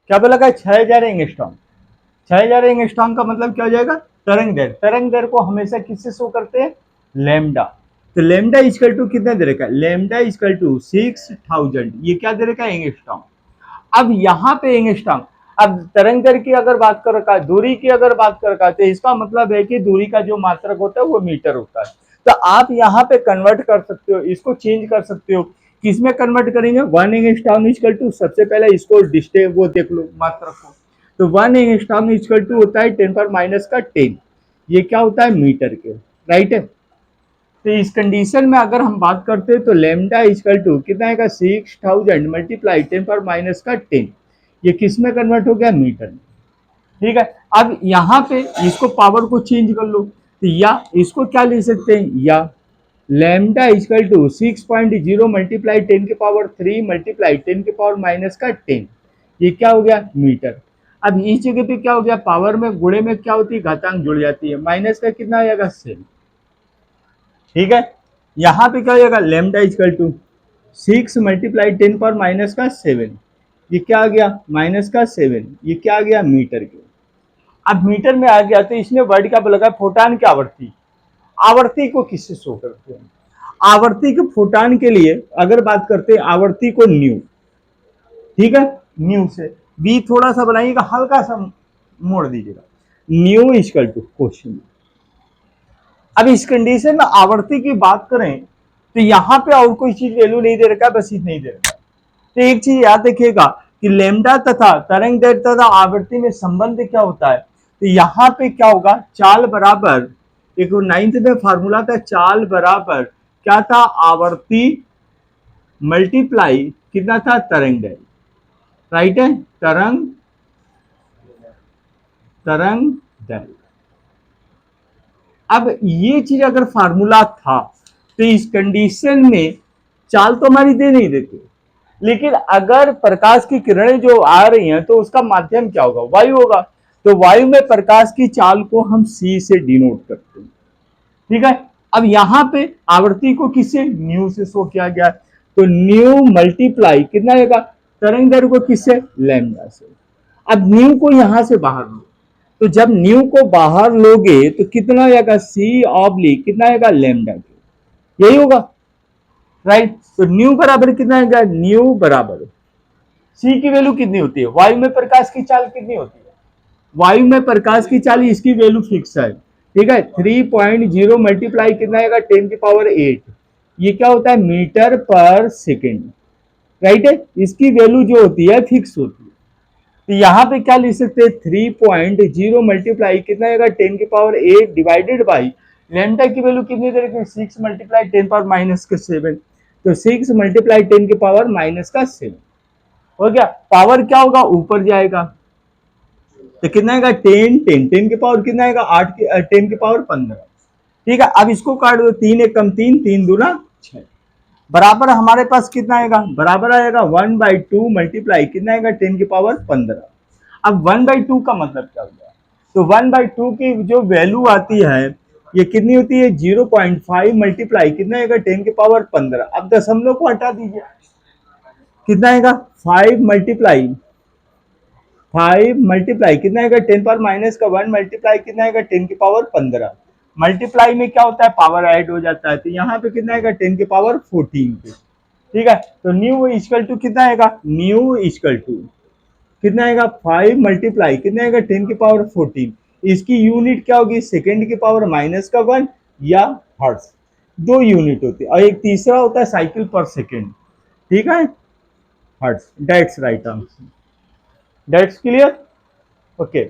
क्या बोला गया, 6000 एंगस्ट्रॉम। 6000 एंगस्ट्रॉम का मतलब क्या हो जाएगा, तरंग दैर्घ्य। तरंग दैर्घ्य को हमेशा किससे शो करते हैं, लैम्डा। तो लैम्डा इक्वल टू कितना दे रखा है, लैम्डा इक्वल टू 6000, ये क्या दे रखा है, एंगस्ट्रॉम। अब यहाँ पे एंगस्ट्रॉम, अब तरंग दैर्घ्य की अगर बात कर रखा है, दूरी की अगर बात कर रखा है, तो इसका मतलब है कि दूरी का जो मात्रक होता है वो मीटर होता है। तो आप यहाँ पे कन्वर्ट कर सकते हो, इसको चेंज कर सकते हो। किसमें कन्वर्ट करेंगे, 1 एंगस्ट्रॉम इक्वल टू, सबसे पहले इसको डिस्टेंस वो देख लो मात्रक को। तो 1 एंगस्ट्रॉम इक्वल टू होता है 10 पर माइनस का 10, ये क्या होता है, मीटर के, राइट है। तो इस कंडीशन में अगर हम बात करते हैं तो लेमडा इक्वल टू कितना आएगा, 6000 मल्टीप्लाई 10 पर माइनस का 10, ये किस में कन्वर्ट हो गया, मीटर में। ठीक है। अब यहाँ पे इसको पावर को चेंज कर लो, तो या इसको क्या ले सकते हैं, या लैम्डा इक्वल टू 6.0 मल्टीप्लाई 10 के पावर 3 मल्टीप्लाई 10 के पावर माइनस का 10, ये क्या हो गया, मीटर। अब इस जगह पे क्या हो गया, पावर में गुणे में क्या होती है, घातांक जुड़ जाती है, माइनस का कितना आ जाएगा, 7। ठीक है। यहाँ पे क्या हो जाएगा, लैम्डा इक्वल टू 6 मल्टीप्लाई 10 पर माइनस का 7, ये क्या आ गया, माइनस का 7, ये क्या आ गया, मीटर के। अब मीटर में आ गया तो इसमें वर्ड क्या लगा, फोटान की आवृत्ति। आवृत्ति को किससे शो करते हैं, आवर्ती के फोटान के लिए अगर बात करते हैं आवर्ती को न्यू, ठीक है, न्यू से बी थोड़ा सा बनाइएगा, हल्का सा मोड़ दीजिएगा, न्यू इक्वल टू क्वेश्चन। अब इस कंडीशन में आवर्ती की बात करें तो यहां पे और कोई चीज वैल्यू नहीं दे रखा है, बस इतना ही दे रखा है। तो एक चीज याद रखिएगा कि लेमडा तथा तरंग दैर्घ्य तथा आवर्ती में संबंध क्या होता है, तो यहाँ पे क्या होगा, चाल बराबर, एक 9th में फार्मूला था, चाल बराबर क्या था, आवर्ती मल्टीप्लाई कितना था, तरंग दैर्घ्य, राइट है, तरंग तरंग दैर्घ्य। अब ये चीज अगर फार्मूला था तो इस कंडीशन में चाल तो हमारी दे नहीं देती, लेकिन अगर प्रकाश की किरणें जो आ रही हैं तो उसका माध्यम क्या होगा, वायु होगा। तो वायु में प्रकाश की चाल को हम सी से डिनोट करते हैं, ठीक है। अब यहां पे आवृत्ति को किससे, न्यू से शो किया गया, तो न्यू मल्टीप्लाई कितना आएगा, तरंग दैर्घ्य को किससे, लैम्डा से। अब न्यू को यहां से बाहर लो, तो जब न्यू को बाहर लोगे तो कितना आएगा, सी ऑब्लिक कितना आएगा, लैम्डा के, यही होगा, राइट। तो न्यू बराबर कितना आएगा, न्यू बराबर सी की वैल्यू कितनी होती है, वायु में प्रकाश की चाल कितनी होती है, वायु में प्रकाश की चाल इसकी वैल्यू फिक्स है, ठीक है। 3.0 मल्टीप्लाई कितना आएगा, 10 की पावर 8, ये क्या होता है, मीटर पर सेकेंड, राइट है। इसकी वैल्यू जो होती है फिक्स होती है। तो यहाँ पे क्या लिख सकते हैं, 3.0 मल्टीप्लाई कितना आएगा, 10 की पावर 8 डिवाइडेड बाई लैम्डा की वैल्यू कितनी दे रखी है, 6 मल्टीप्लाई 10 पावर माइनस का 7, तो 6 मल्टीप्लाई 10 की पावर माइनस का 7 हो गया। पावर क्या होगा, ऊपर जाएगा, तो कितना आएगा, 10 10 10 की पावर कितना आएगा, 8 की 10 की पावर 15, ठीक है। अब इसको काट दो, 3 एक कम 3, 3 दूना 6, बराबर हमारे पास कितना आएगा, बराबर आएगा 1/2 मल्टीप्लाई कितना आएगा, 10 की पावर 15। अब 1/2 का मतलब क्या हो गया, तो 1/2 की जो वैल्यू आती है ये कितनी होती है, 0.5 मल्टीप्लाई कितना आएगा, 10 की पावर 15। अब दशमलव को हटा दीजिए, कितना आएगा, 5 मल्टीप्लाई 5 मल्टीप्लाई कितना आएगा, 10 पावर माइनस का 1 मल्टीप्लाई कितना आएगा, 10 की पावर 15। मल्टीप्लाई में क्या होता है, पावर ऐड हो जाता है, तो यहाँ पे कितना आएगा, 10 की पावर 14 पे, ठीक है। तो न्यू इक्वल टू कितना आएगा, न्यू इक्वल टू कितना आएगा, 5 मल्टीप्लाई कितना आएगा, 10 की पावर 14, इसकी यूनिट क्या होगी, सेकेंड की पावर माइनस का 1 या हर्ट्ज, दो यूनिट होती है, और एक तीसरा होता है साइकिल पर सेकेंड, ठीक है, hertz, that's right answer, that's clear, okay.